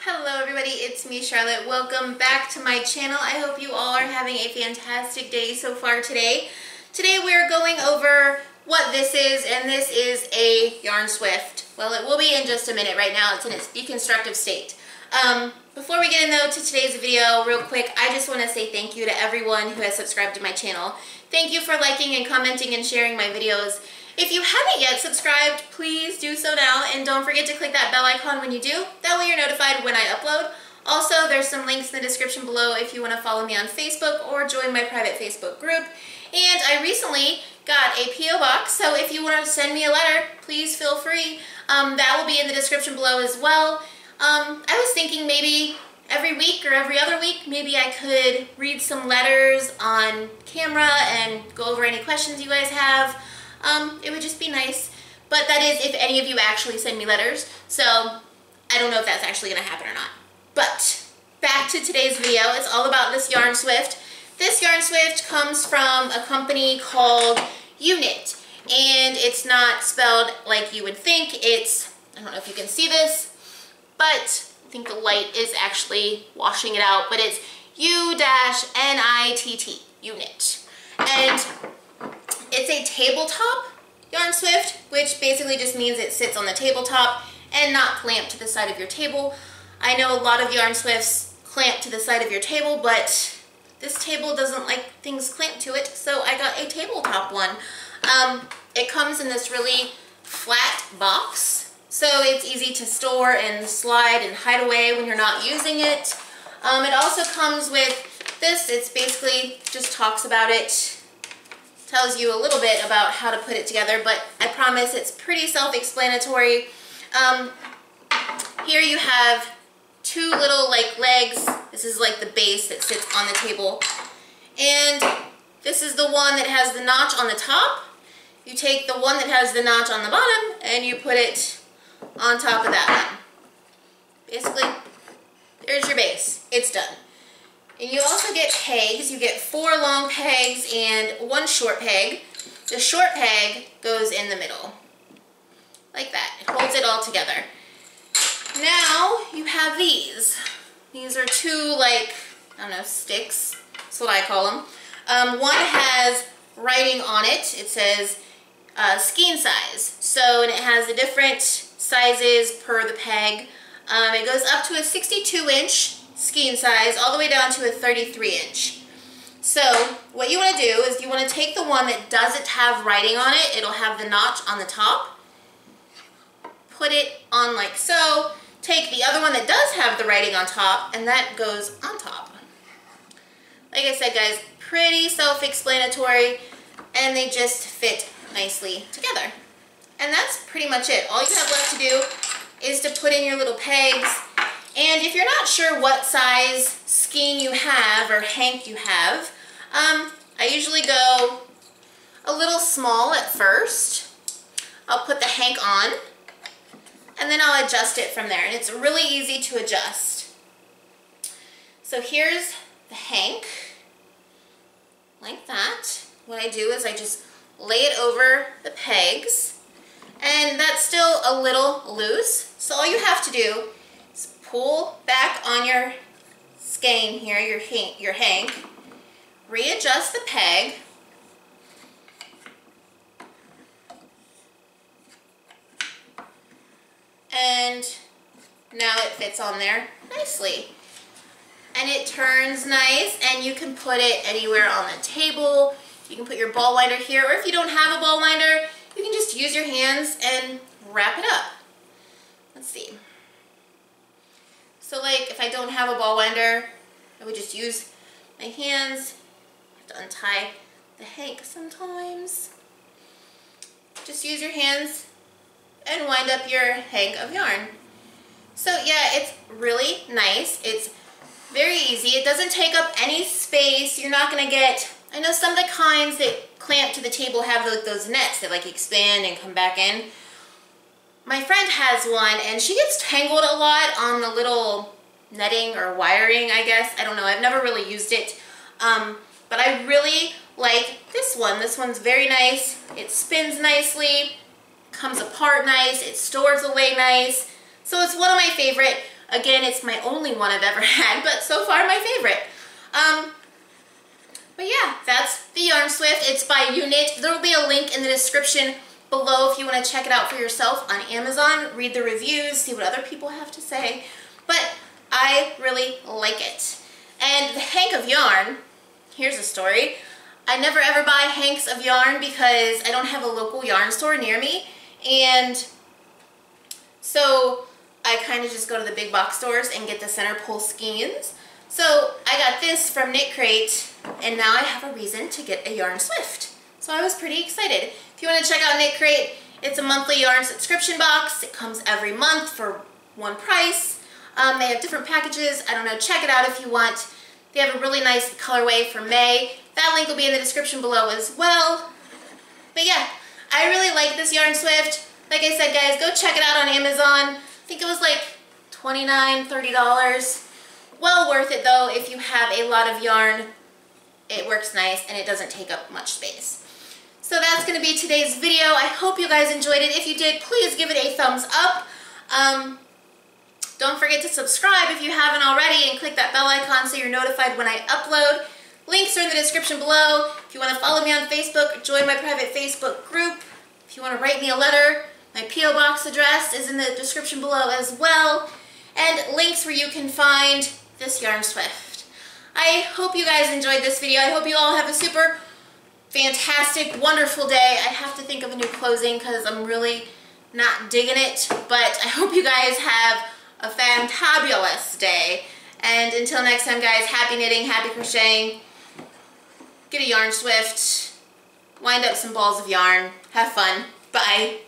Hello everybody, it's me Charlotte. Welcome back to my channel. I hope you all are having a fantastic day so far today. Today we're going over what this is, and this is a Yarn Swift. Well, it will be in just a minute. Right now it's in its deconstructive state. Before we get into today's video, real quick, I just want to say thank you to everyone who has subscribed to my channel. Thank you for liking and commenting and sharing my videos. If you haven't yet subscribed, please do so now, and don't forget to click that bell icon when you do. That way you're notified when I upload. Also, there's some links in the description below if you want to follow me on Facebook or join my private Facebook group. And I recently got a P.O. box, so if you want to send me a letter, please feel free. That will be in the description below as well. I was thinking maybe every week or every other week, maybe I could read some letters on camera and go over any questions you guys have. It would just be nice, but that is if any of you actually send me letters, so I don't know if that's actually going to happen or not. But back to today's video. It's all about this Yarn Swift. This Yarn Swift comes from a company called Unit, and it's not spelled like you would think. It's, I don't know if you can see this, but I think the light is actually washing it out, but it's U-N-I-T-T, Unit. And it's a tabletop Yarn Swift, which basically just means it sits on the tabletop and not clamped to the side of your table. I know a lot of Yarn Swifts clamp to the side of your table, but this table doesn't like things clamped to it, so I got a tabletop one. It comes in this really flat box, so it's easy to store and slide and hide away when you're not using it. It also comes with this. It's basically just talks about it, tells you a little bit about how to put it together, but I promise it's pretty self-explanatory. Here you have two little legs. This is like the base that sits on the table, and this is the one that has the notch on the top. You take the one that has the notch on the bottom and you put it on top of that one. Basically, there's your base. It's done. And you also get pegs. You get 4 long pegs and 1 short peg. The short peg goes in the middle, like that. It holds it all together. Now you have these. These are 2, I don't know, sticks. That's what I call them. One has writing on it. It says skein size. So, and it has the different sizes per the peg. It goes up to a 62-inch skein size all the way down to a 33-inch. So what you want to do is you want to take the one that doesn't have writing on it. It'll have the notch on the top. Put it on like so. Take the other one that does have the writing on top, and that goes on top. Like I said, guys, pretty self-explanatory, and they just fit nicely together. And that's pretty much it. All you have left to do is to put in your little pegs. And if you're not sure what size skein you have or hank you have, I usually go a little small at first. I'll put the hank on, and then I'll adjust it from there. And it's really easy to adjust. So here's the hank, like that. What I do is I just lay it over the pegs, and that's still a little loose. So all you have to do, pull back on your skein here, your hank, readjust the peg, and now it fits on there nicely. And it turns nice, and you can put it anywhere on the table. You can put your ball winder here, or if you don't have a ball winder, you can just use your hands and wrap it up. Let's see. So if I don't have a ball winder, I would just use my hands. I have to untie the hank sometimes. Just use your hands and wind up your hank of yarn. So yeah, it's really nice. It's very easy. It doesn't take up any space. You're not going to get, I know some of the kinds that clamp to the table have those nets that expand and come back in. My friend has one, and she gets tangled a lot on the little netting or wiring, I guess. I don't know. I've never really used it. But I really like this one. This one's very nice. It spins nicely, comes apart nice, it stores away nice. So it's one of my favorite. Again, it's my only one I've ever had, but so far my favorite. But yeah, that's the Yarn Swift. It's by Unit. There will be a link in the description below if you want to check it out for yourself on Amazon. Read the reviews, see what other people have to say. But I really like it. And the hank of yarn, here's a story. I never ever buy hanks of yarn because I don't have a local yarn store near me. And so I kind of just go to the big box stores and get the center pull skeins. So I got this from Knit Crate, and now I have a reason to get a Yarn Swift. So I was pretty excited. If you want to check out Knit Crate, it's a monthly yarn subscription box. It comes every month for one price. They have different packages. I don't know, check it out if you want. They have a really nice colorway for May. That link will be in the description below as well. But yeah, I really like this Yarn Swift. Like I said, guys, go check it out on Amazon. I think it was like $29, $30. Well worth it though if you have a lot of yarn. It works nice and it doesn't take up much space. So that's going to be today's video. I hope you guys enjoyed it. If you did, please give it a thumbs up. Don't forget to subscribe if you haven't already and click that bell icon so you're notified when I upload. Links are in the description below. If you want to follow me on Facebook, join my private Facebook group. If you want to write me a letter, my P.O. Box address is in the description below as well. And links where you can find this Yarn Swift. I hope you guys enjoyed this video. I hope you all have a super fantastic, wonderful day. I have to think of a new closing because I'm really not digging it. But I hope you guys have a fantabulous day. And until next time, guys, happy knitting, happy crocheting. Get a Yarn Swift. Wind up some balls of yarn. Have fun. Bye.